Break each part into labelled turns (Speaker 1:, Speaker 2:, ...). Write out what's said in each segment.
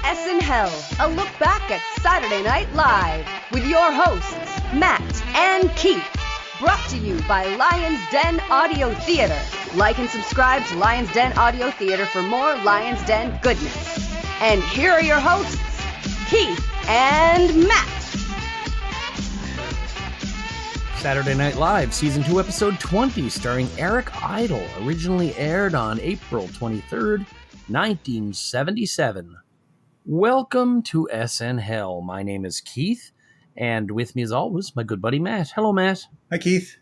Speaker 1: SNHell, a look back at Saturday Night Live with your hosts, Matt and Keith. Brought to you by Lion's Den Audio Theater. Like and subscribe to Lion's Den Audio Theater for more Lion's Den goodness. And here are your hosts, Keith and Matt.
Speaker 2: Saturday Night Live, Season 2, Episode 20, starring Eric Idle, originally aired on April 23rd, 1977. Welcome to SNHell. My name is Keith, and with me as always, my good buddy Matt. Hello, Matt.
Speaker 3: Hi, Keith.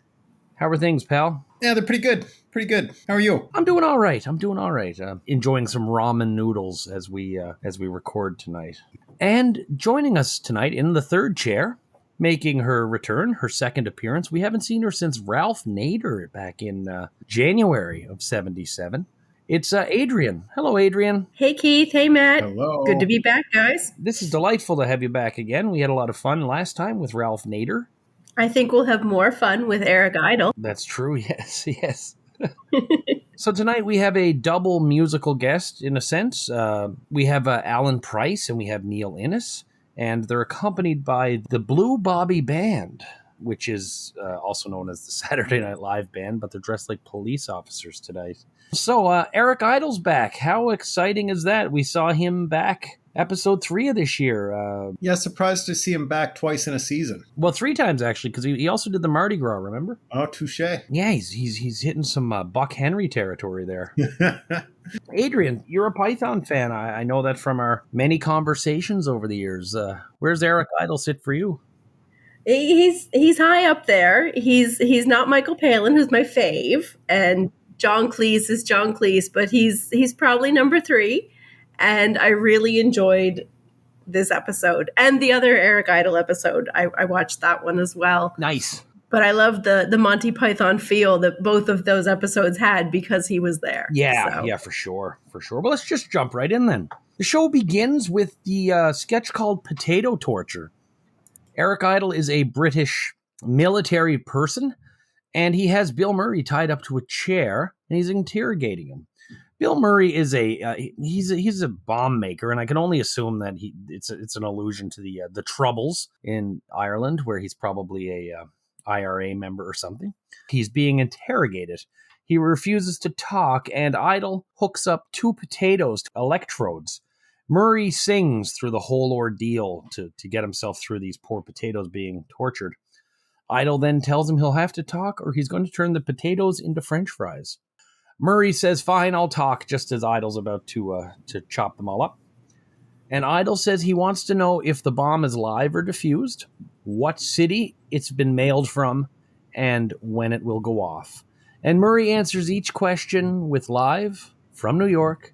Speaker 2: How are things, pal?
Speaker 3: Yeah, they're pretty good. Pretty good. How are you?
Speaker 2: I'm doing all right. Enjoying some ramen noodles as we record tonight. And joining us tonight in the third chair, making her return, her second appearance. We haven't seen her since Ralph Nader back in January of 77. It's Adrienne. Hello, Adrienne.
Speaker 4: Hey, Keith. Hey, Matt.
Speaker 3: Hello.
Speaker 4: Good to be back, guys.
Speaker 2: This is delightful to have you back again. We had a lot of fun last time with Ralph Nader.
Speaker 4: I think we'll have more fun with Eric Idle.
Speaker 2: That's true, yes. So tonight we have a double musical guest, in a sense. We have Allan Pryce and we have Neil Innes, and they're accompanied by the Blue Bobby Band, which is also known as the Saturday Night Live Band, but they're dressed like police officers tonight. So Eric Idle's back. How exciting is that? We saw him back episode 3 of this year.
Speaker 3: Yeah, surprised to see him back twice in a season.
Speaker 2: Well, 3 times, actually, because he also did the Mardi Gras, remember?
Speaker 3: Oh, touche.
Speaker 2: Yeah, he's hitting some Buck Henry territory there. Adrienne, you're a Python fan. I know that from our many conversations over the years. Where's Eric Idle sit for you?
Speaker 4: He's high up there. He's not Michael Palin, who's my fave, and John Cleese is John Cleese, but he's probably number 3. And I really enjoyed this episode and the other Eric Idle episode. I watched that one as well.
Speaker 2: Nice.
Speaker 4: But I love the Monty Python feel that both of those episodes had because he was there.
Speaker 2: Yeah, for sure. Well, let's just jump right in then. The show begins with the sketch called Potato Torture. Eric Idle is a British military person, and he has Bill Murray tied up to a chair, and he's interrogating him. Bill Murray is he's a bomb maker, and I can only assume that it's an allusion to the Troubles in Ireland, where he's probably a IRA member or something. He's being interrogated. He refuses to talk, and Idle hooks up 2 potatoes to electrodes. Murray sings through the whole ordeal to get himself through these poor potatoes being tortured. Idle then tells him he'll have to talk, or he's going to turn the potatoes into French fries. Murray says, fine, I'll talk, just as Idle's about to chop them all up. And Idle says he wants to know if the bomb is live or diffused, what city it's been mailed from, and when it will go off. And Murray answers each question with live, from New York.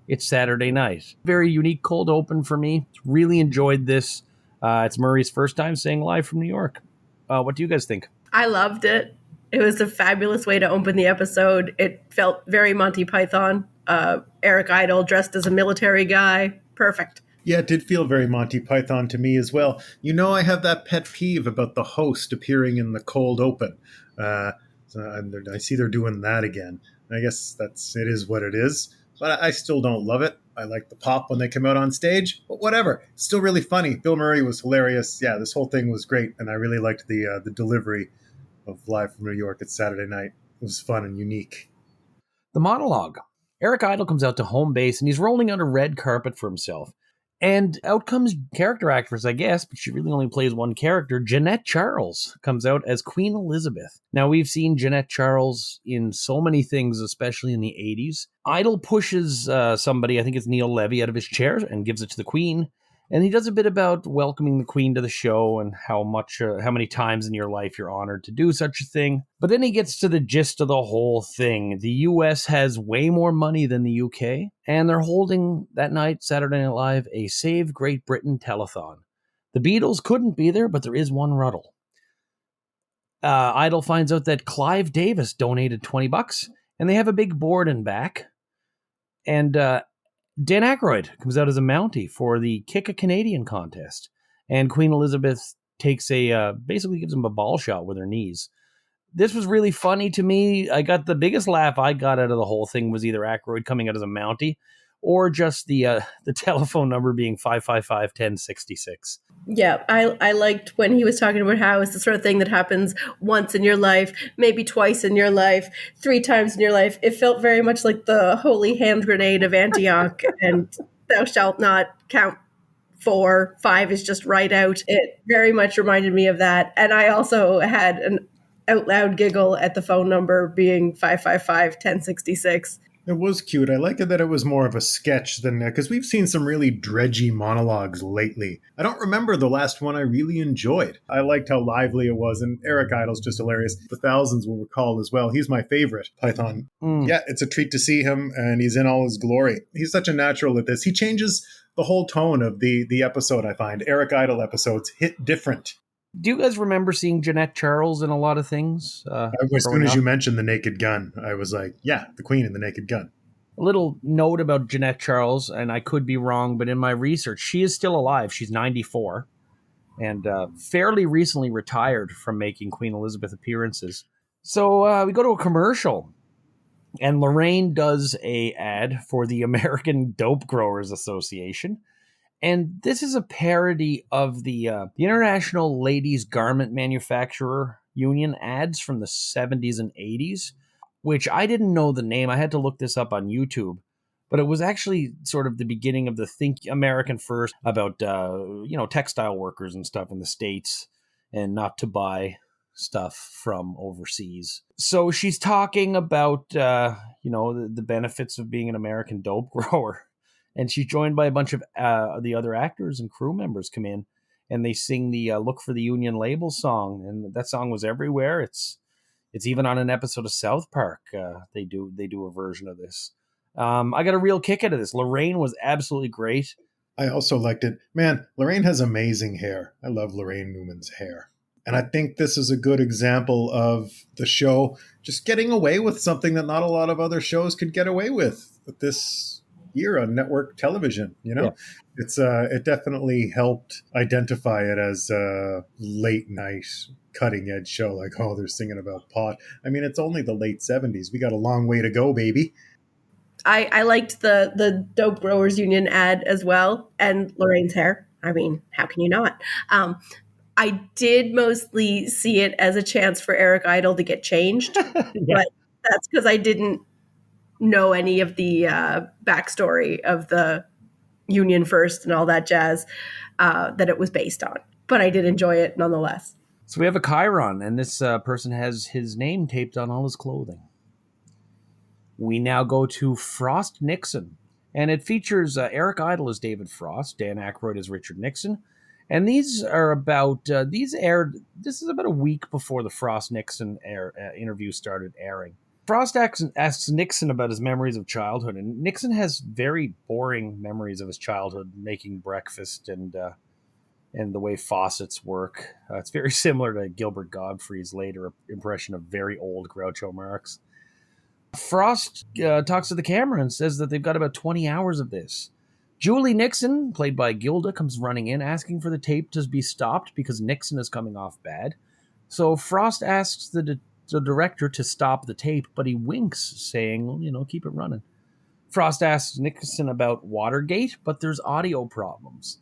Speaker 2: It's Saturday night. Very unique cold open for me. Really enjoyed this. It's Murray's first time saying live from New York. What do you guys think?
Speaker 4: I loved it. It was a fabulous way to open the episode. It felt very Monty Python. Eric Idle dressed as a military guy. Perfect.
Speaker 3: Yeah, it did feel very Monty Python to me as well. You know, I have that pet peeve about the host appearing in the cold open. So I see they're doing that again. I guess it is what it is. But I still don't love it. I like the pop when they come out on stage. But whatever. Still really funny. Bill Murray was hilarious. Yeah, this whole thing was great. And I really liked the delivery of Live from New York at Saturday night. It was fun and unique.
Speaker 2: The monologue. Eric Idle comes out to home base and he's rolling out a red carpet for himself. And out comes character actress, I guess, but she really only plays one character. Jeannette Charles comes out as Queen Elizabeth. Now, we've seen Jeannette Charles in so many things, especially in the 80s. Idle pushes somebody, I think it's Neil Levy, out of his chair and gives it to the Queen. And he does a bit about welcoming the Queen to the show and how many times in your life you're honored to do such a thing. But then he gets to the gist of the whole thing. The U.S. has way more money than the U.K., and they're holding that night, Saturday Night Live, a Save Great Britain telethon. The Beatles couldn't be there, but there is one Rutle. Idle finds out that Clive Davis donated $20, and they have a big board in back. And Dan Aykroyd comes out as a Mountie for the Kick a Canadian contest. And Queen Elizabeth basically gives him a ball shot with her knees. This was really funny to me. I got the biggest laugh I got out of the whole thing was either Aykroyd coming out as a Mountie or just the telephone number being 555-1066.
Speaker 4: Yeah, I liked when he was talking about how it's the sort of thing that happens once in your life, maybe twice in your life, 3 times in your life. It felt very much like the holy hand grenade of Antioch and thou shalt not count 4, 5 is just right out. It very much reminded me of that. And I also had an out loud giggle at the phone number being 555-1066.
Speaker 3: It was cute. I like it that it was more of a sketch than because we've seen some really dredgy monologues lately. I don't remember the last one I really enjoyed. I liked how lively it was, and Eric Idle's just hilarious. The thousands will recall as well. He's my favorite Python. Yeah, it's a treat to see him, and he's in all his glory. He's such a natural at this. He changes the whole tone of the episode, I find. Eric Idle episodes hit different.
Speaker 2: Do you guys remember seeing Jeannette Charles in a lot of things?
Speaker 3: As soon as you mentioned the Naked Gun, I was like, yeah, the Queen in the Naked Gun.
Speaker 2: A little note about Jeannette Charles, and I could be wrong, but in my research, she is still alive. She's 94 and fairly recently retired from making Queen Elizabeth appearances. So we go to a commercial, and Laraine does a ad for the American Dope Growers Association. And this is a parody of the International Ladies Garment Manufacturer Union ads from the 70s and 80s, which I didn't know the name. I had to look this up on YouTube. But it was actually sort of the beginning of the Think American First about, textile workers and stuff in the States and not to buy stuff from overseas. So she's talking about, the benefits of being an American dope grower. And she's joined by a bunch of the other actors and crew members come in, and they sing the "Look for the Union Label" song, and that song was everywhere. It's even on an episode of South Park. They do a version of this. I got a real kick out of this. Laraine was absolutely great.
Speaker 3: I also liked it. Man, Laraine has amazing hair. I love Laraine Newman's hair. And I think this is a good example of the show just getting away with something that not a lot of other shows could get away with this year on network television. It's it definitely helped identify it as a late night cutting edge show. Like, oh, they're singing about pot. I mean, it's only the late 70s. We got a long way to go, baby.
Speaker 4: I liked the Dope Growers Union ad as well, and Lorraine's hair. I mean, how can you not? I did mostly see it as a chance for Eric Idle to get changed, but that's because I didn't know any of the backstory of the Union First and all that jazz that it was based on. But I did enjoy it nonetheless.
Speaker 2: So we have a Chiron, and this person has his name taped on all his clothing. We now go to Frost Nixon, and it features Eric Idle as David Frost, Dan Aykroyd as Richard Nixon. And these are about, this is about a week before the Frost Nixon interview started airing. Frost asks Nixon about his memories of childhood, and Nixon has very boring memories of his childhood, making breakfast and the way faucets work. It's very similar to Gilbert Gottfried's later impression of very old Groucho Marx. Frost talks to the camera and says that they've got about 20 hours of this. Julie Nixon, played by Gilda, comes running in, asking for the tape to be stopped because Nixon is coming off bad. So Frost asks the director to stop the tape, but he winks, saying, keep it running. Frost asks Nixon about Watergate, but there's audio problems.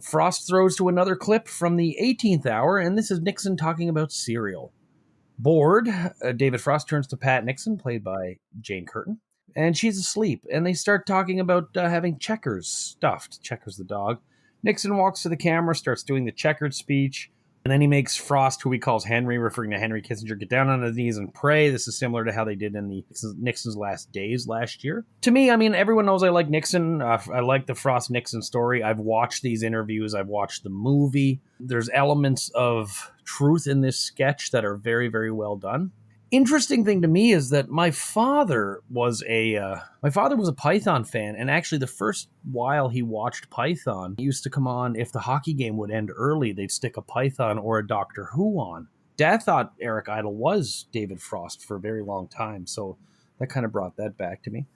Speaker 2: Frost throws to another clip from the 18th hour, and this is Nixon talking about cereal. Bored, David Frost turns to Pat Nixon, played by Jane Curtin, and she's asleep, and they start talking about having Checkers stuffed. Checkers the dog. Nixon walks to the camera, starts doing the checkered speech, and then he makes Frost, who he calls Henry, referring to Henry Kissinger, get down on his knees and pray. This is similar to how they did in the Nixon's last days last year. To me, I mean, everyone knows I like Nixon. I like the Frost-Nixon story. I've watched these interviews. I've watched the movie. There's elements of truth in this sketch that are very, very well done. Interesting thing to me is that my father was a Python fan, and actually the first while he watched Python, he used to come on if the hockey game would end early, they'd stick a Python or a Doctor Who on. Dad thought Eric Idle was David Frost for a very long time, so that kind of brought that back to me.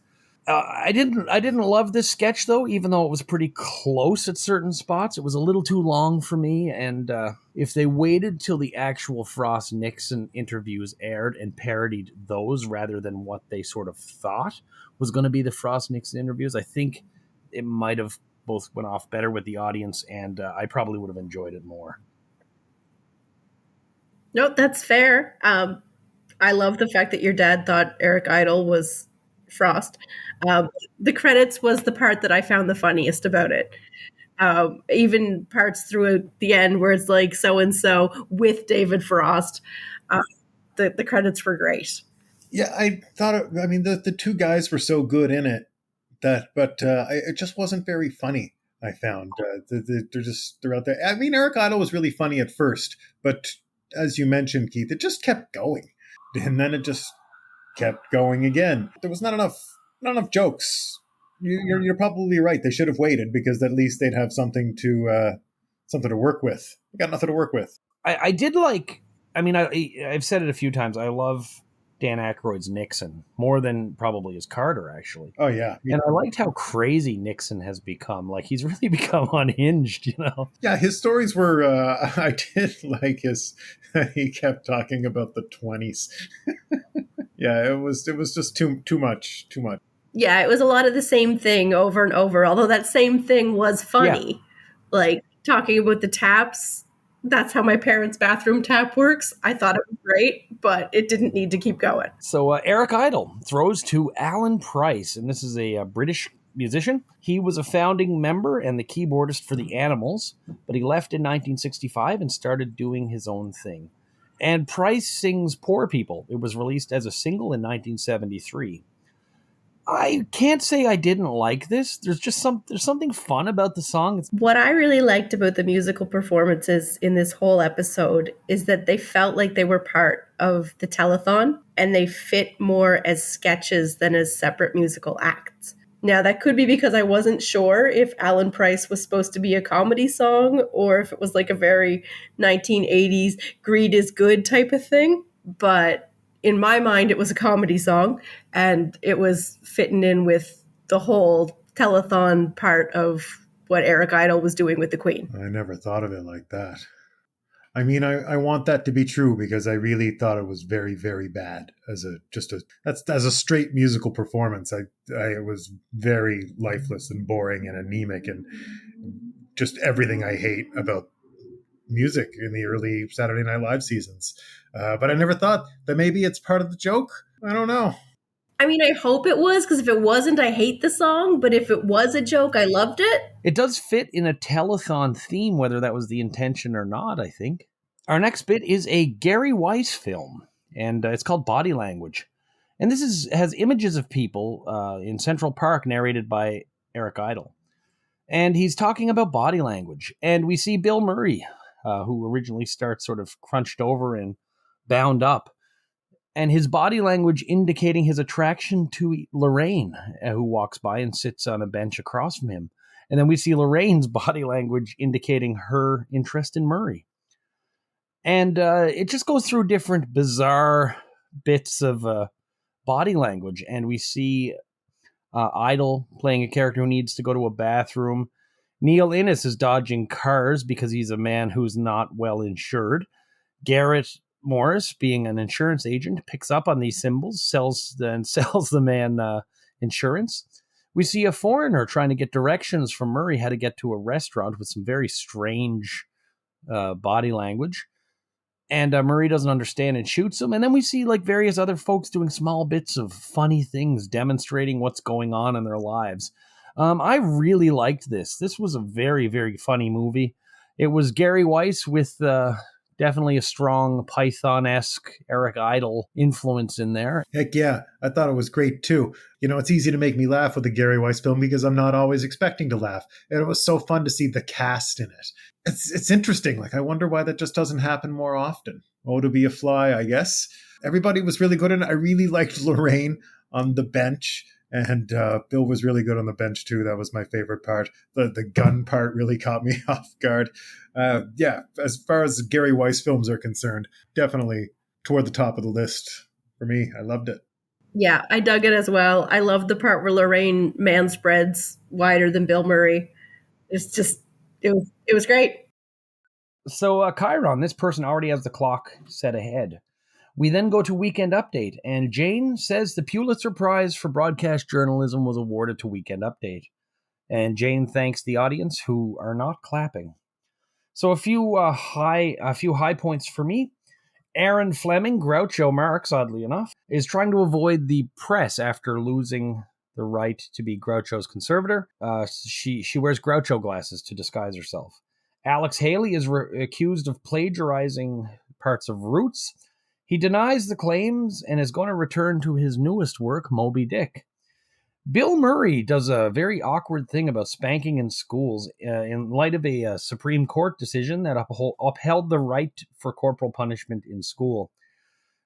Speaker 2: I didn't love this sketch though, even though it was pretty close at certain spots. It was a little too long for me, and if they waited till the actual Frost Nixon interviews aired and parodied those rather than what they sort of thought was going to be the Frost Nixon interviews, I think it might have both went off better with the audience, and I probably would have enjoyed it more.
Speaker 4: No, that's fair. I love the fact that your dad thought Eric Idle was Frost. The credits was the part that I found the funniest about it. Even parts through the end where it's like so-and-so with David Frost. The credits were great.
Speaker 3: Yeah, I thought, the two guys were so good in it but it just wasn't very funny, I found. They're out there. I mean, Eric Idle was really funny at first, but as you mentioned, Keith, it just kept going. And then it just kept going again. There was not enough jokes. You're probably right. They should have waited because at least they'd have something to work with. They got nothing to work with.
Speaker 2: I did like. I mean, I've said it a few times. I love Dan Aykroyd's Nixon more than probably his Carter, actually.
Speaker 3: Oh yeah,
Speaker 2: and I liked how crazy Nixon has become. Like, he's really become unhinged, you know.
Speaker 3: Yeah, his stories were. I did like his. He kept talking about the 20s. Yeah, it was just too much.
Speaker 4: Yeah, it was a lot of the same thing over and over. Although that same thing was funny, yeah. Like talking about the taps. That's how my parents' bathroom tap works. I thought it was great, but it didn't need to keep going.
Speaker 2: So Eric Idle throws to Allan Pryce, and this is a British musician. He was a founding member and the keyboardist for the Animals, but he left in 1965 and started doing his own thing. And Pryce sings Poor People. It was released as a single in 1973. I can't say I didn't like this. There's something fun about the song.
Speaker 4: What I really liked about the musical performances in this whole episode is that they felt like they were part of the telethon and they fit more as sketches than as separate musical acts. Now, that could be because I wasn't sure if Allan Pryce was supposed to be a comedy song or if it was like a very 1980s greed is good type of thing, but in my mind, it was a comedy song, and it was fitting in with the whole telethon part of what Eric Idle was doing with the Queen.
Speaker 3: I never thought of it like that. I mean, I want that to be true because I really thought it was very, very bad as a straight musical performance. It was very lifeless and boring and anemic and just everything I hate about music in the early Saturday Night Live seasons. But I never thought that maybe it's part of the joke. I don't know.
Speaker 4: I mean, I hope it was, because if it wasn't, I hate the song. But if it was a joke, I loved it.
Speaker 2: It does fit in a telethon theme, whether that was the intention or not, I think. Our next bit is a Gary Weiss film, and it's called Body Language. And this has images of people in Central Park narrated by Eric Idle. And he's talking about body language. And we see Bill Murray, who originally starts sort of crunched over and bound up, and his body language indicating his attraction to Laraine, who walks by and sits on a bench across from him. And then we see Lorraine's body language indicating her interest in Murray. And it just goes through different bizarre bits of body language. And we see Idle playing a character who needs to go to a bathroom. Neil Innes is dodging cars because he's a man who's not well insured. Garrett Morris, being an insurance agent, picks up on these symbols, sells the man insurance. We see a foreigner trying to get directions from Murray how to get to a restaurant with some very strange body language. And Murray doesn't understand and shoots him. And then we see like various other folks doing small bits of funny things, demonstrating what's going on in their lives. I really liked this. This was a very, very funny movie. It was Gary Weiss with definitely a strong Python-esque Eric Idle influence in there.
Speaker 3: Heck yeah, I thought it was great too. You know, it's easy to make me laugh with a Gary Weiss film because I'm not always expecting to laugh. And it was so fun to see the cast in it. It's interesting. Like, I wonder why that just doesn't happen more often. Oh, to be a fly, I guess. Everybody was really good in it. I really liked Laraine on the bench. And Bill was really good on the bench, too. That was my favorite part. The gun part really caught me off guard. Yeah, as far as Gary Weiss films are concerned, definitely toward the top of the list for me. I loved it.
Speaker 4: Yeah, I dug it as well. I loved the part where Laraine man spreads wider than Bill Murray. It's just, it was great.
Speaker 2: So, Chiron, this person already has the clock set ahead. We then go to Weekend Update, and Jane says the Pulitzer Prize for Broadcast Journalism was awarded to Weekend Update. And Jane thanks the audience, who are not clapping. So a few high points for me. Aaron Fleming, Groucho Marx, oddly enough, is trying to avoid the press after losing the right to be Groucho's conservator. She wears Groucho glasses to disguise herself. Alex Haley is accused of plagiarizing parts of Roots. He denies the claims and is going to return to his newest work, Moby Dick. Bill Murray does a very awkward thing about spanking in schools in light of a Supreme Court decision that upheld the right for corporal punishment in school.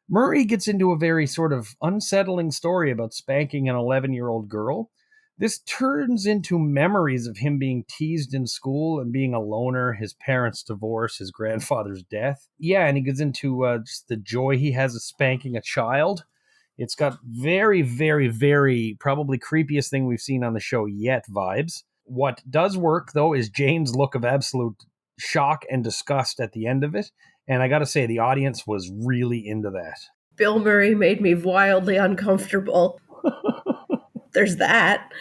Speaker 2: Murray gets into a very sort of unsettling story about spanking an 11-year-old girl. This turns into memories of him being teased in school and being a loner, his parents' divorce, his grandfather's death. Yeah, and he gets into just the joy he has of spanking a child. It's got very, very, very probably creepiest thing we've seen on the show yet vibes. What does work, though, is Jane's look of absolute shock and disgust at the end of it. And I got to say, the audience was really into that.
Speaker 4: Bill Murray made me wildly uncomfortable. There's that.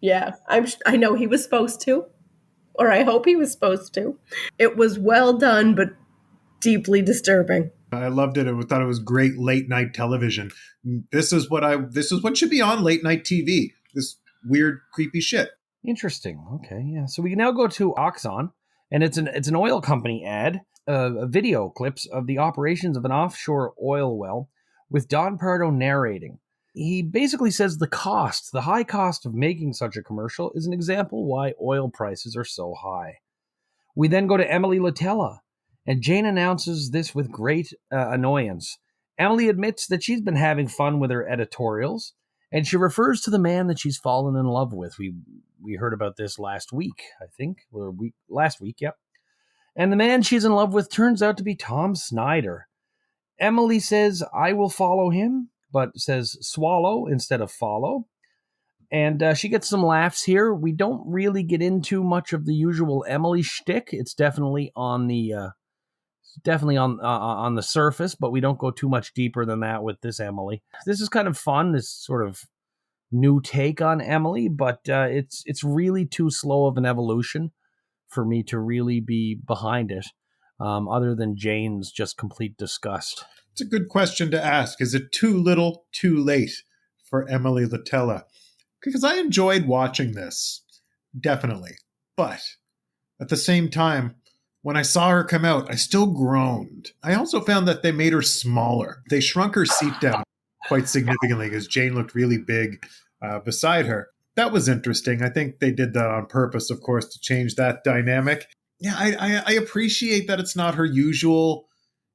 Speaker 4: Yeah, I know he was supposed to, or I hope he was supposed to. It was well done, but deeply disturbing.
Speaker 3: I loved it. I thought it was great late night television. This is what should be on late night TV. This weird, creepy shit.
Speaker 2: Interesting. Okay, yeah. So we now go to Oxon, and it's an oil company ad, video clips of the operations of an offshore oil well, with Don Pardo narrating. He basically says the high cost of making such a commercial is an example why oil prices are so high. We then go to Emily Latella, and Jane announces this with great annoyance. Emily admits that she's been having fun with her editorials, and she refers to the man that she's fallen in love with. We heard about this last week, I think, last week, yep. And the man she's in love with turns out to be Tom Snyder. Emily says, "I will follow him," but says swallow instead of follow. And she gets some laughs here. We don't really get into much of the usual Emily shtick. It's definitely on the surface, but we don't go too much deeper than that with this Emily. This is kind of fun, this sort of new take on Emily, but it's really too slow of an evolution for me to really be behind it, other than Jane's just complete disgust.
Speaker 3: It's a good question to ask. Is it too little, too late for Emily Latella? Because I enjoyed watching this, definitely. But at the same time, when I saw her come out, I still groaned. I also found that they made her smaller. They shrunk her seat down quite significantly because Jane looked really big beside her. That was interesting. I think they did that on purpose, of course, to change that dynamic. Yeah, I appreciate that it's not her usual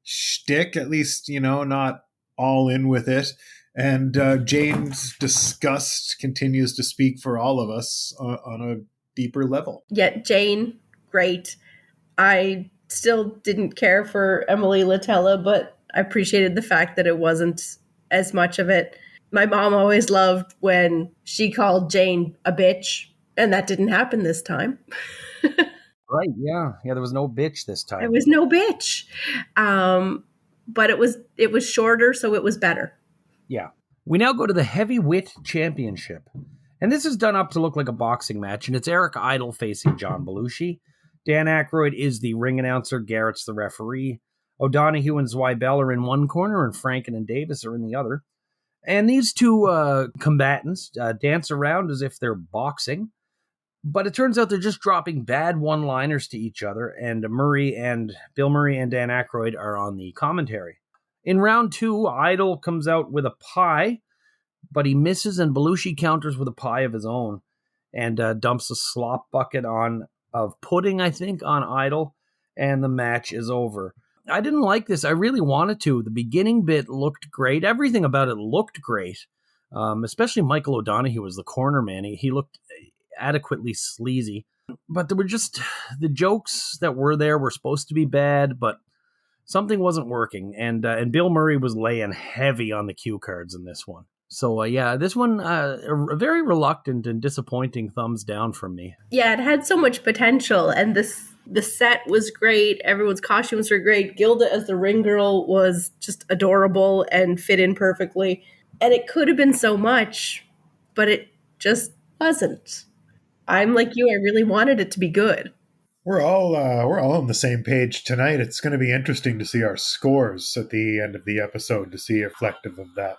Speaker 3: shtick, at least, not all in with it. And Jane's disgust continues to speak for all of us on a deeper level.
Speaker 4: Yeah, Jane, great. I still didn't care for Emily Latella, but I appreciated the fact that it wasn't as much of it. My mom always loved when she called Jane a bitch, and that didn't happen this time.
Speaker 2: Right, yeah. Yeah, there was no bitch this time.
Speaker 4: There was no bitch. But it was shorter, so it was better.
Speaker 2: Yeah. We now go to the Heavyweight Championship. And this is done up to look like a boxing match, and it's Eric Idle facing John Belushi. Dan Aykroyd is the ring announcer, Garrett's the referee. O'Donoghue and Zweibel are in one corner, and Franken and Davis are in the other. And these two combatants dance around as if they're boxing. But it turns out they're just dropping bad one-liners to each other, and Bill Murray and Dan Aykroyd are on the commentary. In round 2, Idle comes out with a pie, but he misses, and Belushi counters with a pie of his own and dumps a slop bucket of pudding, I think, on Idle, and the match is over. I didn't like this. I really wanted to. The beginning bit looked great. Everything about it looked great, especially Michael O'Donoghue as the corner man. He looked adequately sleazy. But there were just the jokes that were there were supposed to be bad, but something wasn't working, and Bill Murray was laying heavy on the cue cards in this one. So this one, a very reluctant and disappointing thumbs down from me.
Speaker 4: Yeah, it had so much potential, and the set was great. Everyone's costumes were great. Gilda as the ring girl was just adorable and fit in perfectly. And it could have been so much, but it just wasn't. I'm like you. I really wanted it to be good.
Speaker 3: We're all on the same page tonight. It's going to be interesting to see our scores at the end of the episode to see reflective of that.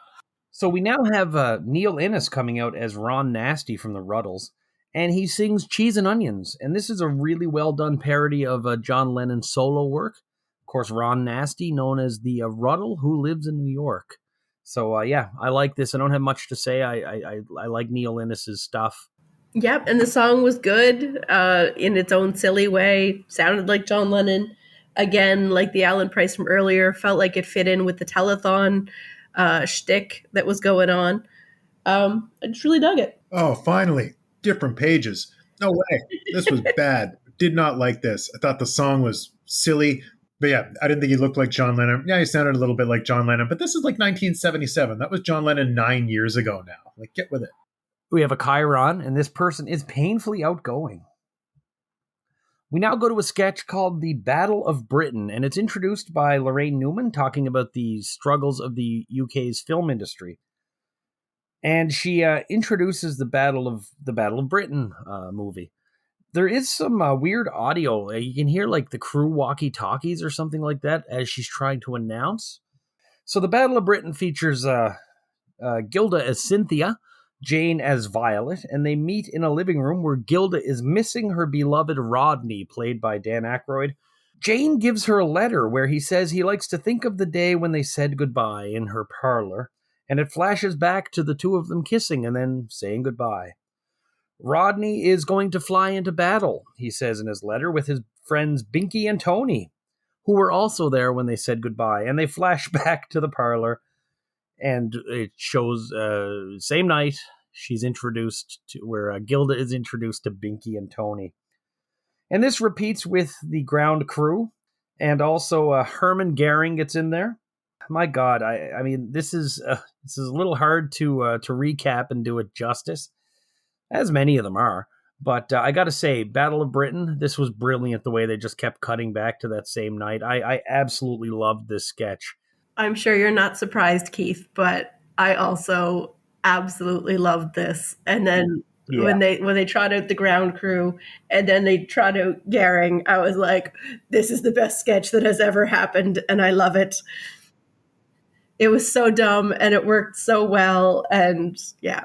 Speaker 2: So we now have Neil Innes coming out as Ron Nasty from the Rutles, and he sings Cheese and Onions, and this is a really well done parody of John Lennon's solo work. Of course, Ron Nasty, known as the Rutle who lives in New York. So I like this. I don't have much to say. I like Neil Innes' stuff.
Speaker 4: Yep, and the song was good in its own silly way. Sounded like John Lennon. Again, like the Allan Pryce from earlier, felt like it fit in with the telethon shtick that was going on. I just really dug it.
Speaker 3: Oh, finally. Different pages. No way. This was bad. Did not like this. I thought the song was silly. But yeah, I didn't think he looked like John Lennon. Yeah, he sounded a little bit like John Lennon. But this is like 1977. That was John Lennon 9 years ago now. Like, get with it.
Speaker 2: We have a Chiron, and this person is painfully outgoing. We now go to a sketch called The Battle of Britain, and it's introduced by Laraine Newman, talking about the struggles of the UK's film industry. And she introduces the Battle of Britain movie. There is some weird audio. You can hear like the crew walkie-talkies or something like that as she's trying to announce. So the Battle of Britain features Gilda as Cynthia, Jane as Violet, and they meet in a living room where Gilda is missing her beloved Rodney, played by Dan Aykroyd. Jane gives her a letter where he says he likes to think of the day when they said goodbye in her parlor, and it flashes back to the two of them kissing and then saying goodbye. Rodney is going to fly into battle, he says in his letter, with his friends Binky and Tony, who were also there when they said goodbye, and they flash back to the parlor. And it shows same night she's introduced to where Gilda is introduced to Binky and Tony. And this repeats with the ground crew, and also Herman Goering gets in there. My God, I mean this is a little hard to recap and do it justice, as many of them are. But I got to say, Battle of Britain, this was brilliant the way they just kept cutting back to that same night. I absolutely loved this sketch.
Speaker 4: I'm sure you're not surprised, Keith, but I also absolutely loved this. And then when they trot out the ground crew and then they trot out Goering, I was like, this is the best sketch that has ever happened, and I love it. It was so dumb, and it worked so well, and yeah.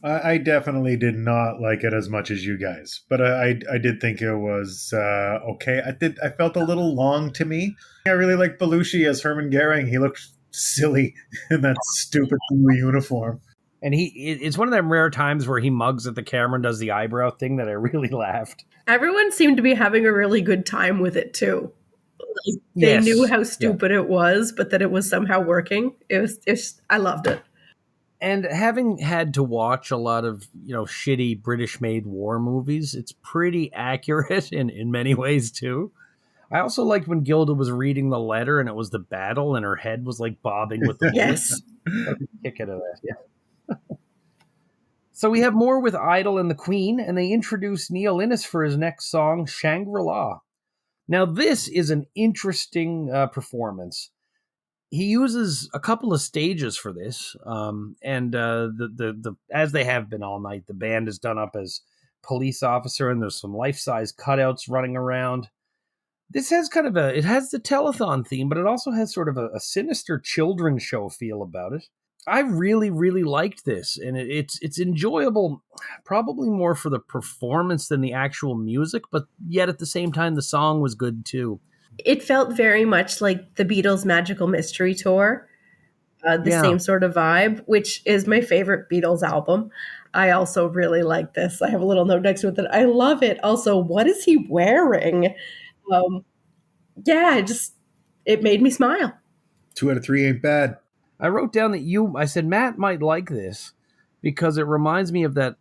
Speaker 3: I definitely did not like it as much as you guys, but I did think it was okay. I felt a little long to me. I really liked Belushi as Herman Goering. He looked silly in that stupid blue uniform.
Speaker 2: And it's one of them rare times where he mugs at the camera and does the eyebrow thing that I really laughed.
Speaker 4: Everyone seemed to be having a really good time with it too. Like, they knew how stupid it was, but that it was somehow working. I loved it.
Speaker 2: And having had to watch a lot of, shitty British-made war movies, it's pretty accurate in many ways, too. I also liked when Gilda was reading the letter and it was the battle and her head was, like, bobbing with the
Speaker 4: Yes.
Speaker 2: Kick out of that, yeah. So we have more with Idol and the Queen, and they introduce Neil Innes for his next song, Shangri-La. Now, this is an interesting performance. He uses a couple of stages for this, and the as they have been all night, the band is done up as police officer, and there's some life-size cutouts running around. This has it has the telethon theme, but it also has sort of a sinister children's show feel about it. I really, really liked this, and it's enjoyable, probably more for the performance than the actual music, but yet at the same time, the song was good too.
Speaker 4: It felt very much like the Beatles' Magical Mystery Tour, same sort of vibe, which is my favorite Beatles album. I also really like this. I have a little note next to it that I love it. Also, what is he wearing? It made me smile.
Speaker 3: 2 out of 3 ain't bad.
Speaker 2: I wrote down that I said Matt might like this because it reminds me of that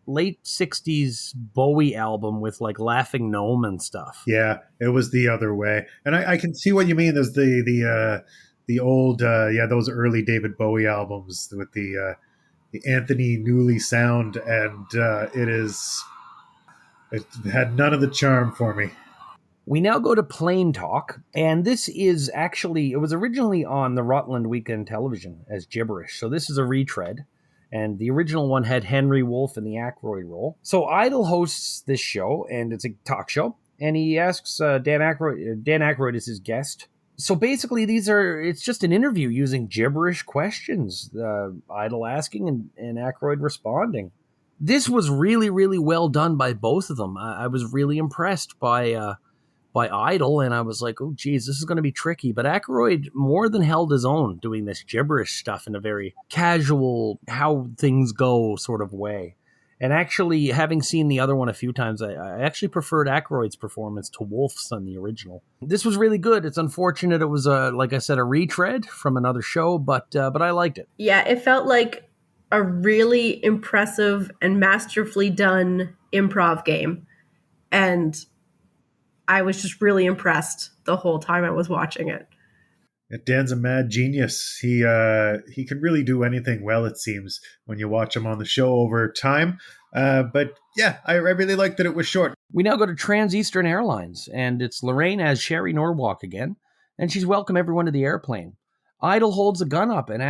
Speaker 2: late 60s Bowie album with like Laughing Gnome and stuff.
Speaker 3: Yeah, it was the other way. And I can see what you mean. There's the old, those early David Bowie albums with the Anthony Newley sound, and it had none of the charm for me.
Speaker 2: We now go to Plain Talk, and this is actually, it was originally on the Rutland Weekend Television as Gibberish, so this is a retread, and the original one had Henry Wolfe in the Aykroyd role. So Idle hosts this show, and it's a talk show, and he asks Dan Aykroyd is his guest. So basically it's just an interview using gibberish questions, Idle asking and Aykroyd responding. This was really, really well done by both of them. I was really impressed by Idle, and I was like, oh geez, this is going to be tricky. But Aykroyd more than held his own doing this gibberish stuff in a very casual, how things go sort of way. And actually, having seen the other one a few times, I actually preferred Aykroyd's performance to Wolfe's on the original. This was really good. It's unfortunate it was, like I said, a retread from another show, but I liked it.
Speaker 4: Yeah, it felt like a really impressive and masterfully done improv game. And I was just really impressed the whole time I was watching it.
Speaker 3: Dan's a mad genius. He can really do anything well, it seems, when you watch him on the show over time. But yeah, I really liked that it was short.
Speaker 2: We now go to Trans-Eastern Airlines, and it's Laraine as Sherry Norwalk again, and she's welcome everyone to the airplane. Idle holds a gun up and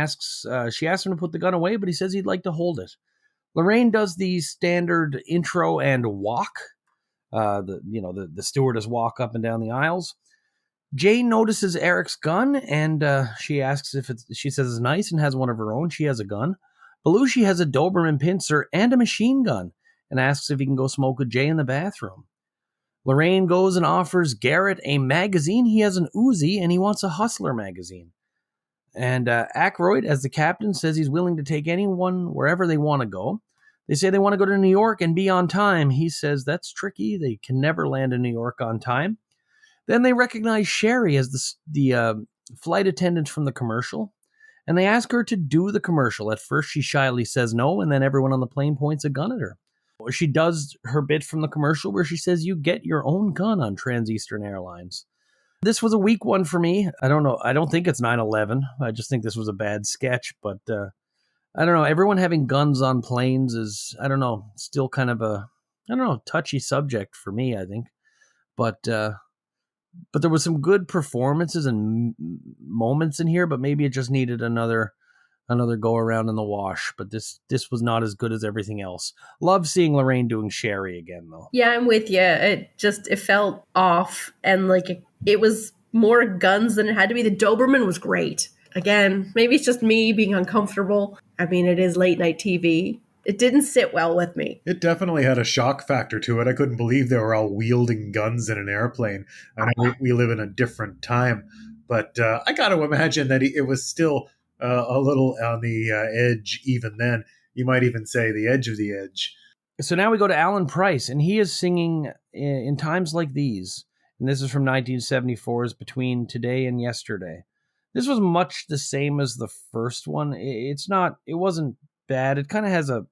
Speaker 2: she asks him to put the gun away, but he says he'd like to hold it. Laraine does the standard intro and walk. The stewardess walk up and down the aisles. Jane notices Eric's gun, and she asks she says it's nice and has one of her own. She has a gun. Belushi has a Doberman pincer and a machine gun, and asks if he can go smoke with Jay in the bathroom. Laraine goes and offers Garrett a magazine. He has an Uzi, and he wants a Hustler magazine. And Aykroyd, as the captain, says he's willing to take anyone wherever they want to go. They say they want to go to New York and be on time. He says that's tricky. They can never land in New York on time. Then they recognize Sherry as the flight attendant from the commercial, and they ask her to do the commercial. At first, she shyly says no, and then everyone on the plane points a gun at her. She does her bit from the commercial where she says, you get your own gun on Trans-Eastern Airlines. This was a weak one for me. I don't know. I don't think it's 9/11. I just think this was a bad sketch, but I don't know. Everyone having guns on planes is, I don't know, still kind of a, touchy subject for me, I think. But there was some good performances and moments in here, but maybe it just needed another go around in the wash. But this was not as good as everything else. Love seeing Laraine doing Sherry again, though.
Speaker 4: Yeah, I'm with you. It felt off, and like it was more guns than it had to be. The Doberman was great. Again, maybe it's just me being uncomfortable. I mean, it is late night TV. It didn't sit well with me.
Speaker 3: It definitely had a shock factor to it. I couldn't believe they were all wielding guns in an airplane. I know we live in a different time, but I got to imagine that it was still a little on the edge even then. You might even say the edge of the edge.
Speaker 2: So now we go to Allan Pryce, and he is singing in Times Like These. And this is from 1974's Between Today and Yesterday. This was much the same as the first one. It wasn't bad. It kind of has it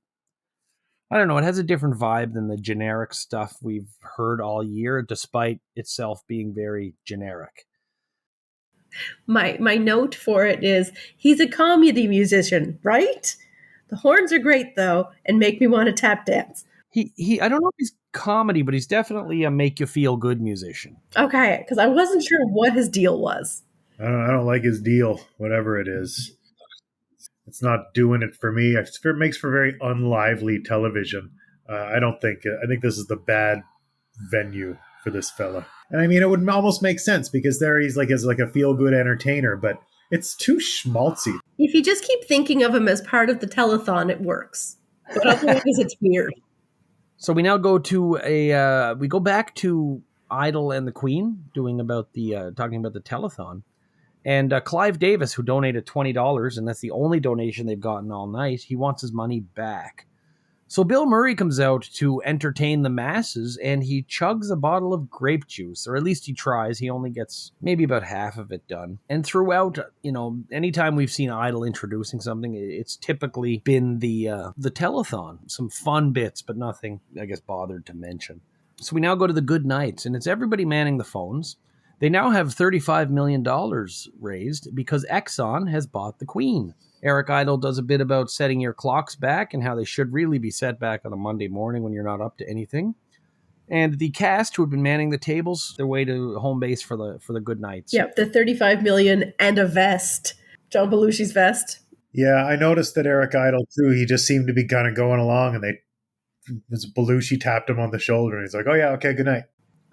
Speaker 2: has a different vibe than the generic stuff we've heard all year, despite itself being very generic.
Speaker 4: My note for it is, he's a comedy musician, right? The horns are great, though, and make me want to tap dance.
Speaker 2: He I don't know if he's comedy, but he's definitely a make-you-feel-good musician.
Speaker 4: Okay, because I wasn't sure what his deal was.
Speaker 3: I don't like his deal, whatever it is. It's not doing it for me. It makes for very unlively television. I think this is the bad venue for this fella. And I mean, it would almost make sense because there he's like as like a feel-good entertainer, but it's too schmaltzy.
Speaker 4: If you just keep thinking of him as part of the telethon, it works. But otherwise, it's weird.
Speaker 2: So we now go to we go back to Idle and the Queen talking about the telethon. And Clive Davis, who donated $20, and that's the only donation they've gotten all night, he wants his money back. So Bill Murray comes out to entertain the masses, and he chugs a bottle of grape juice, or at least he tries. He only gets maybe about half of it done. And throughout, anytime we've seen Idol introducing something, it's typically been the telethon. Some fun bits, but nothing, I guess, bothered to mention. So we now go to the good nights, and it's everybody manning the phones. They now have $35 million raised because Exxon has bought the Queen. Eric Idle does a bit about setting your clocks back and how they should really be set back on a Monday morning when you're not up to anything. And the cast who had been manning the tables, their way to home base for the good nights.
Speaker 4: Yep, the $35 million and a vest. John Belushi's vest.
Speaker 3: Yeah, I noticed that Eric Idle, too, he just seemed to be kind of going along, and Belushi tapped him on the shoulder, and he's like, oh yeah, okay, good night.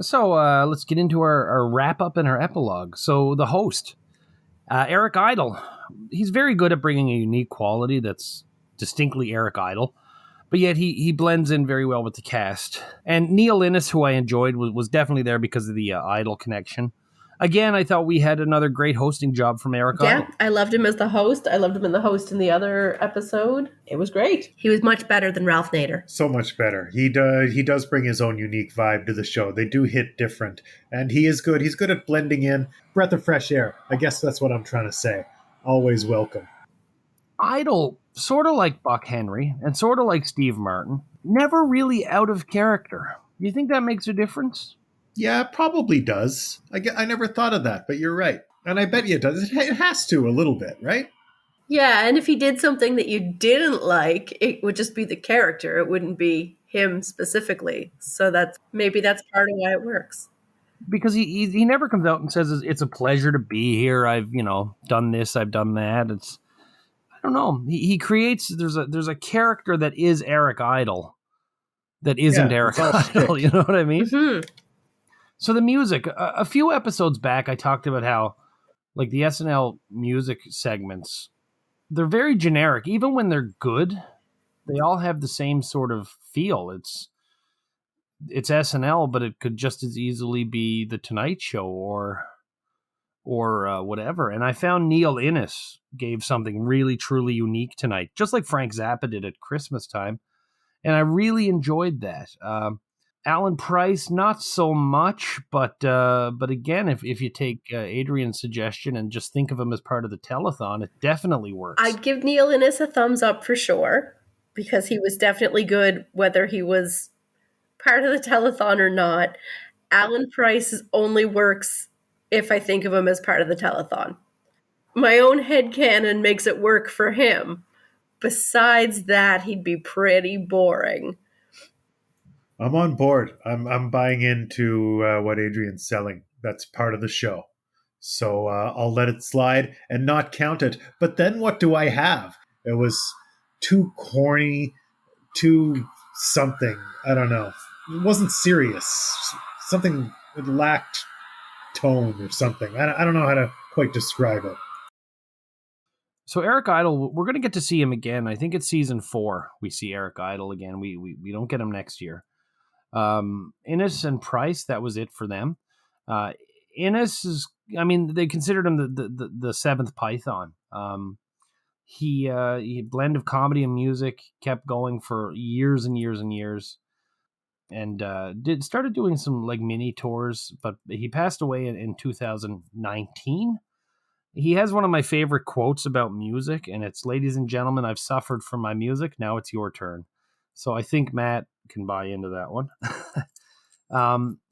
Speaker 2: So let's get into our wrap-up and our epilogue. So the host, Eric Idle, he's very good at bringing a unique quality that's distinctly Eric Idle, but yet he blends in very well with the cast. And Neil Innes, who I enjoyed, was definitely there because of the Idle connection. Again, I thought we had another great hosting job from Eric Idle.
Speaker 4: Yeah, I loved him as the host. I loved him in the host in the other episode. It was great. He was much better than Ralph Nader.
Speaker 3: So much better. He does bring his own unique vibe to the show. They do hit different. And he is good. He's good at blending in. Breath of fresh air. I guess that's what I'm trying to say. Always welcome.
Speaker 2: Idle, sort of like Buck Henry and sort of like Steve Martin, never really out of character. Do you think that makes a difference?
Speaker 3: Yeah, it probably does. I never thought of that, but you're right. And I bet you it does. It has to a little bit, right?
Speaker 4: Yeah, and if he did something that you didn't like, it would just be the character. It wouldn't be him specifically. So maybe that's part of why it works.
Speaker 2: Because he never comes out and says it's a pleasure to be here. I've done this, I've done that. I don't know. He creates there's a character that is Eric Idle that isn't Eric Idle. You know what I mean?
Speaker 4: Mm-hmm.
Speaker 2: So the music, a few episodes back, I talked about how, like, the SNL music segments, they're very generic. Even when they're good, they all have the same sort of feel. It's SNL, but it could just as easily be The Tonight Show or whatever. And I found Neil Innes gave something really, truly unique tonight, just like Frank Zappa did at Christmas time. And I really enjoyed that. Allan Pryce, not so much, but again, if you take Adrienne's suggestion and just think of him as part of the telethon, it definitely works.
Speaker 4: I'd give Neil Innes a thumbs up for sure, because he was definitely good, whether he was part of the telethon or not. Allan Pryce only works if I think of him as part of the telethon. My own headcanon makes it work for him. Besides that, he'd be pretty boring.
Speaker 3: I'm on board. I'm buying into what Adrienne's selling. That's part of the show. So I'll let it slide and not count it. But then what do I have? It was too corny, too something. I don't know. It wasn't serious. Something, it lacked tone or something. I don't know how to quite describe it.
Speaker 2: So Eric Idle, we're going to get to see him again. I think it's season 4 we see Eric Idle again. We don't get him next year. Innes and Pryce, that was it for them. Innes is, they considered him the seventh Python. He blend of comedy and music, kept going for years and years and years, and started doing some like mini tours, but he passed away in 2019. He has one of my favorite quotes about music, and it's, "Ladies and gentlemen, I've suffered from my music. Now it's your turn." So I think Matt can buy into that one.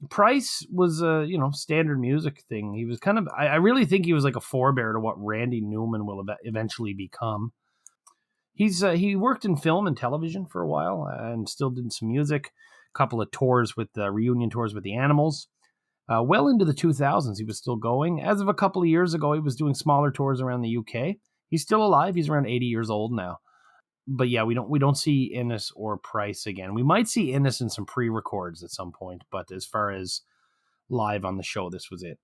Speaker 2: Pryce was a standard music thing. He was kind of, I really think he was like a forebear to what Randy Newman will eventually become. He worked in film and television for a while and still did some music. A couple of tours with reunion tours with the Animals. Well into the 2000s, he was still going. As of a couple of years ago, he was doing smaller tours around the UK. He's still alive. He's around 80 years old now. But yeah, we don't see Innes or Pryce again. We might see Innes in some pre-records at some point, but as far as live on the show, this was it.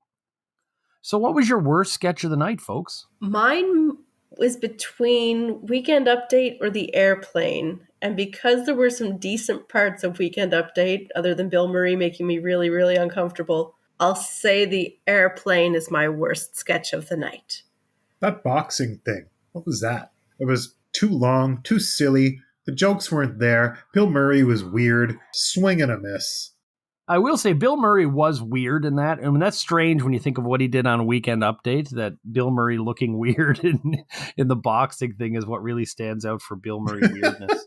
Speaker 2: So what was your worst sketch of the night, folks?
Speaker 4: Mine was between Weekend Update or The Airplane. And because there were some decent parts of Weekend Update, other than Bill Murray making me really, really uncomfortable, I'll say The Airplane is my worst sketch of the night.
Speaker 3: That boxing thing, what was that? It was too long, too silly. The jokes weren't there. Bill Murray was weird. Swing and a miss.
Speaker 2: I will say Bill Murray was weird in that. I mean, that's strange when you think of what he did on Weekend Update, that Bill Murray looking weird in the boxing thing is what really stands out for Bill Murray weirdness.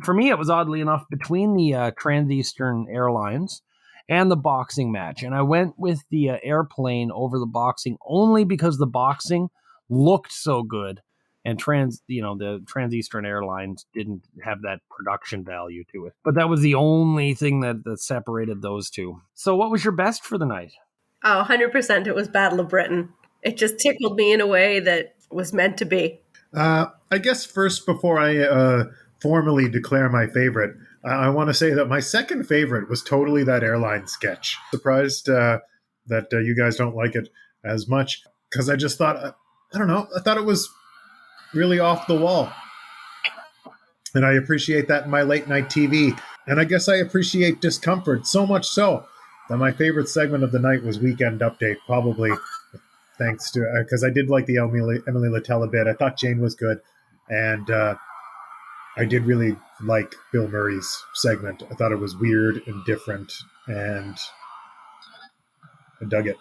Speaker 2: For me, it was oddly enough between the Trans-Eastern Airlines and the boxing match. And I went with the airplane over the boxing only because the boxing looked so good. And the Trans-Eastern Airlines didn't have that production value to it. But that was the only thing that separated those two. So what was your best for the night?
Speaker 4: Oh, 100% it was Battle of Britain. It just tickled me in a way that was meant to be.
Speaker 3: I guess first, before I formally declare my favorite, I want to say that my second favorite was totally that airline sketch. Surprised that you guys don't like it as much, because I just thought, I don't know, I thought it was really off the wall. And I appreciate that in my late night TV. And I guess I appreciate discomfort so much so that my favorite segment of the night was Weekend Update, probably thanks to, because I did like the Emily Littell bit. I thought Jane was good. And I did really like Bill Murray's segment. I thought it was weird and different, and I dug it.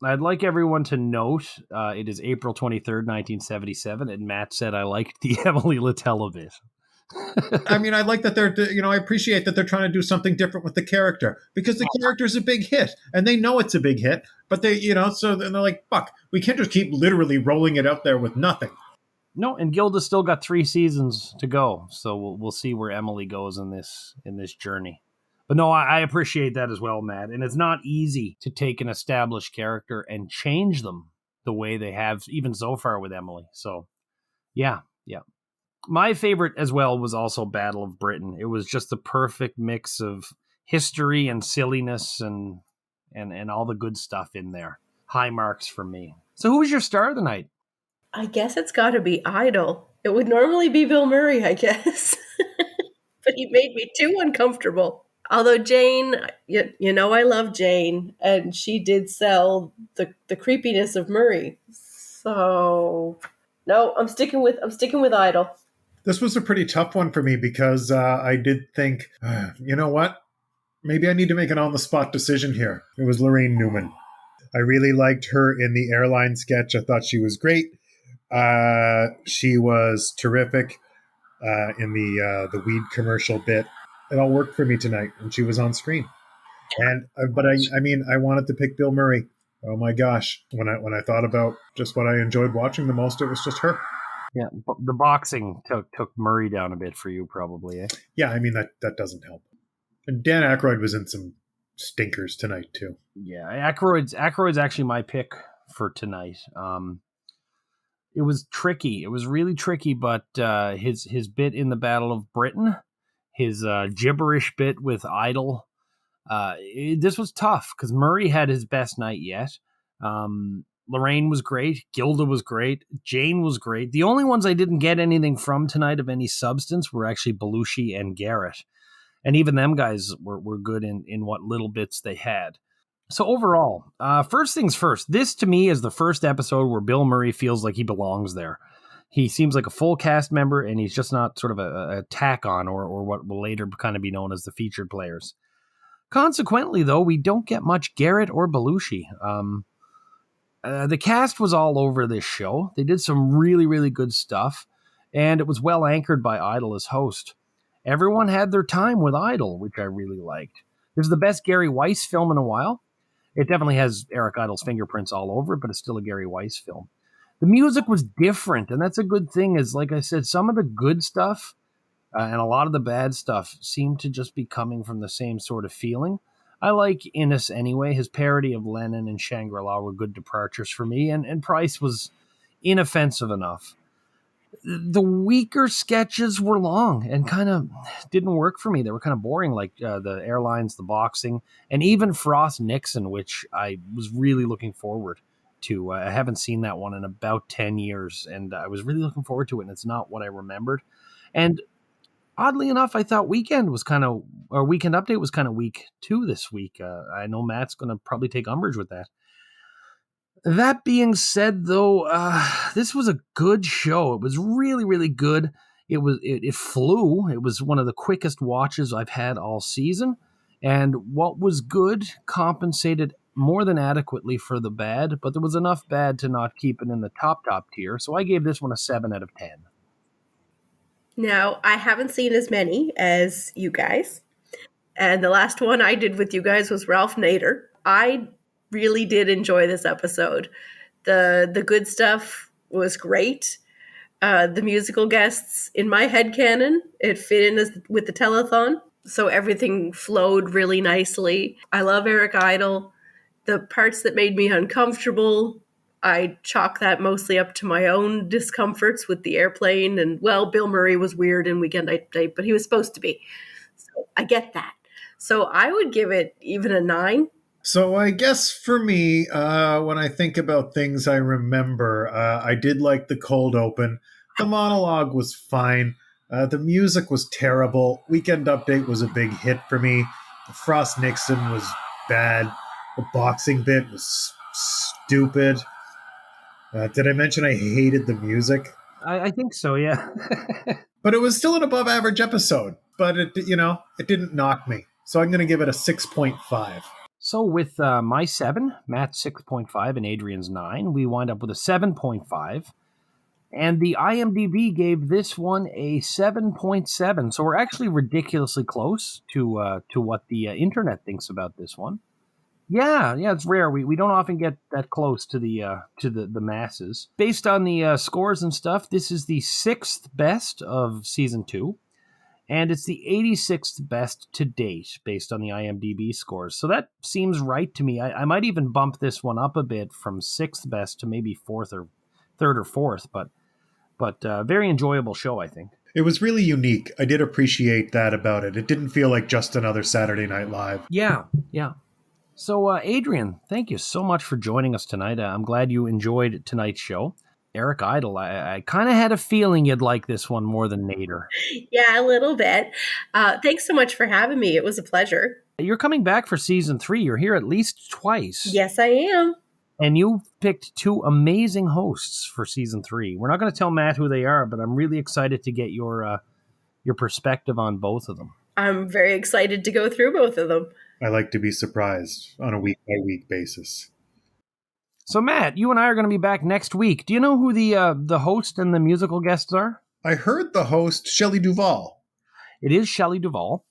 Speaker 2: I'd like everyone to note it is April 23rd, 1977, and Matt said I liked the Emily Littell bit.
Speaker 3: I mean, I like that I appreciate that they're trying to do something different with the character, because the character's a big hit and they know it's a big hit, but so they're like, fuck, we can't just keep literally rolling it out there with nothing.
Speaker 2: No, and Gilda's still got 3 seasons to go, so we'll see where Emily goes in this journey. But no, I appreciate that as well, Matt. And it's not easy to take an established character and change them the way they have, even so far with Emily. So, yeah. My favorite as well was also Battle of Britain. It was just the perfect mix of history and silliness and all the good stuff in there. High marks for me. So who was your star of the night?
Speaker 4: I guess it's got to be Idol. It would normally be Bill Murray, I guess. But he made me too uncomfortable. Although Jane, I love Jane, and she did sell the creepiness of Murray. So, no, I'm sticking with Idol.
Speaker 3: This was a pretty tough one for me, because I did think, you know what? Maybe I need to make an on-the-spot decision here. It was Laraine Newman. I really liked her in the airline sketch. I thought she was great. She was terrific in the weed commercial bit. It all worked for me tonight when she was on screen. But I wanted to pick Bill Murray. Oh my gosh. When I thought about just what I enjoyed watching the most, it was just her.
Speaker 2: Yeah, the boxing took Murray down a bit for you, probably, eh?
Speaker 3: Yeah, I mean, that doesn't help. And Dan Aykroyd was in some stinkers tonight, too.
Speaker 2: Yeah, Aykroyd's actually my pick for tonight. It was tricky. It was really tricky, but his bit in the Battle of Britain, his gibberish bit with Idol, this was tough because Murray had his best night yet. Laraine was great. Gilda was great. Jane was great. The only ones I didn't get anything from tonight of any substance were actually Belushi and Garrett. And even them guys were good in what little bits they had. So overall, first things first, this to me is the first episode where Bill Murray feels like he belongs there. He seems like a full cast member, and he's just not sort of a tack on or what will later kind of be known as the featured players. Consequently, though, we don't get much Garrett or Belushi. The cast was all over this show. They did some really, really good stuff, and it was well anchored by Idol as host. Everyone had their time with Idol, which I really liked. It was the best Gary Weiss film in a while. It definitely has Eric Idle's fingerprints all over it, but it's still a Gary Weiss film. The music was different, and that's a good thing, is, like I said, some of the good stuff and a lot of the bad stuff seemed to just be coming from the same sort of feeling. I like Innes anyway. His parody of Lennon and Shangri-La were good departures for me, and Pryce was inoffensive enough. The weaker sketches were long and kind of didn't work for me. They were kind of boring, like the airlines, the boxing, and even Frost Nixon, which I was really looking forward to. I haven't seen that one in about 10 years, and I was really looking forward to it, and it's not what I remembered. And oddly enough, I thought Weekend Update was kind of weak too this week. I know Matt's going to probably take umbrage with that. That being said, though, this was a good show. It was really, really good. It flew. It was one of the quickest watches I've had all season. And what was good compensated more than adequately for the bad, but there was enough bad to not keep it in the top tier. So I gave this one a 7 out of 10.
Speaker 4: Now, I haven't seen as many as you guys. And the last one I did with you guys was Ralph Nader. I really did enjoy this episode. The good stuff was great. The musical guests, in my headcanon, it fit in with the telethon. So everything flowed really nicely. I love Eric Idle. The parts that made me uncomfortable, I chalk that mostly up to my own discomforts with the airplane. And, well, Bill Murray was weird in Weekend Update, but he was supposed to be. So I get that. So I would give it even a 9.
Speaker 3: So I guess for me, when I think about things I remember, I did like the cold open. The monologue was fine. The music was terrible. Weekend Update was a big hit for me. Frost Nixon was bad. The boxing bit was stupid. Did I mention I hated the music?
Speaker 2: I think so, yeah.
Speaker 3: But it was still an above average episode. But it didn't knock me. So I'm going to give it a 6.5.
Speaker 2: So with my 7, Matt's 6.5, and Adrienne's 9, we wind up with a 7.5. And the IMDb gave this one a 7.7. So we're actually ridiculously close to what the internet thinks about this one. Yeah, it's rare. We don't often get that close to the masses. Based on the scores and stuff, this is the 6th best of season 2. And it's the 86th best to date based on the IMDb scores. So that seems right to me. I might even bump this one up a bit from 6th best to maybe 4th or 3rd or 4th. But very enjoyable show, I think.
Speaker 3: It was really unique. I did appreciate that about it. It didn't feel like just another Saturday Night Live.
Speaker 2: Yeah. So, Adrienne, thank you so much for joining us tonight. I'm glad you enjoyed tonight's show. Eric Idle, I kind of had a feeling you'd like this one more than Nader.
Speaker 4: Yeah, a little bit. Thanks so much for having me. It was a pleasure.
Speaker 2: You're coming back for season 3. You're here at least twice.
Speaker 4: Yes, I am.
Speaker 2: And you picked 2 amazing hosts for season 3. We're not going to tell Matt who they are, but I'm really excited to get your perspective on both of them.
Speaker 4: I'm very excited to go through both of them.
Speaker 3: I like to be surprised on a week-by-week basis.
Speaker 2: So, Matt, you and I are going to be back next week. Do you know who the host and the musical guests are?
Speaker 3: I heard the host, Shelley Duvall.
Speaker 2: It is Shelley Duvall.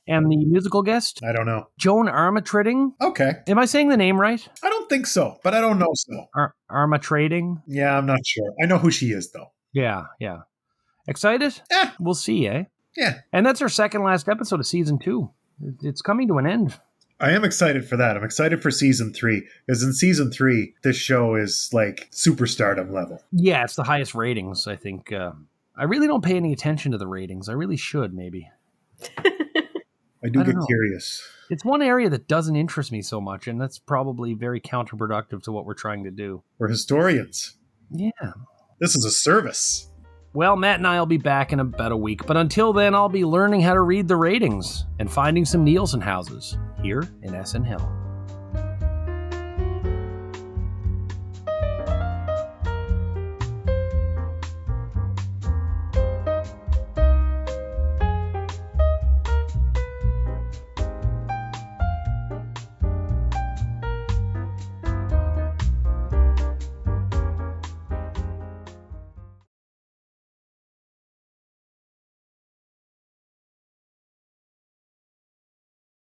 Speaker 2: And the musical guest?
Speaker 3: I don't know.
Speaker 2: Joan Armatrading.
Speaker 3: Okay.
Speaker 2: Am I saying the name right?
Speaker 3: I don't think so, but I don't know so.
Speaker 2: Armatrading?
Speaker 3: Yeah, I'm not sure. I know who she is, though.
Speaker 2: Yeah. Excited? We'll see, eh?
Speaker 3: Yeah.
Speaker 2: And that's our second last episode of season 2. It's coming to an end.
Speaker 3: I am excited for that. I'm excited for season 3, because in season 3, this show is like superstardom level.
Speaker 2: Yeah, it's the highest ratings, I think. I really don't pay any attention to the ratings. I really should, maybe.
Speaker 3: I do get curious.
Speaker 2: It's one area that doesn't interest me so much, and that's probably very counterproductive to what we're trying to do.
Speaker 3: We're historians.
Speaker 2: Yeah.
Speaker 3: This is a service.
Speaker 2: Well, Matt and I will be back in about a week, but until then, I'll be learning how to read the ratings and finding some Nielsen houses here in SNHell.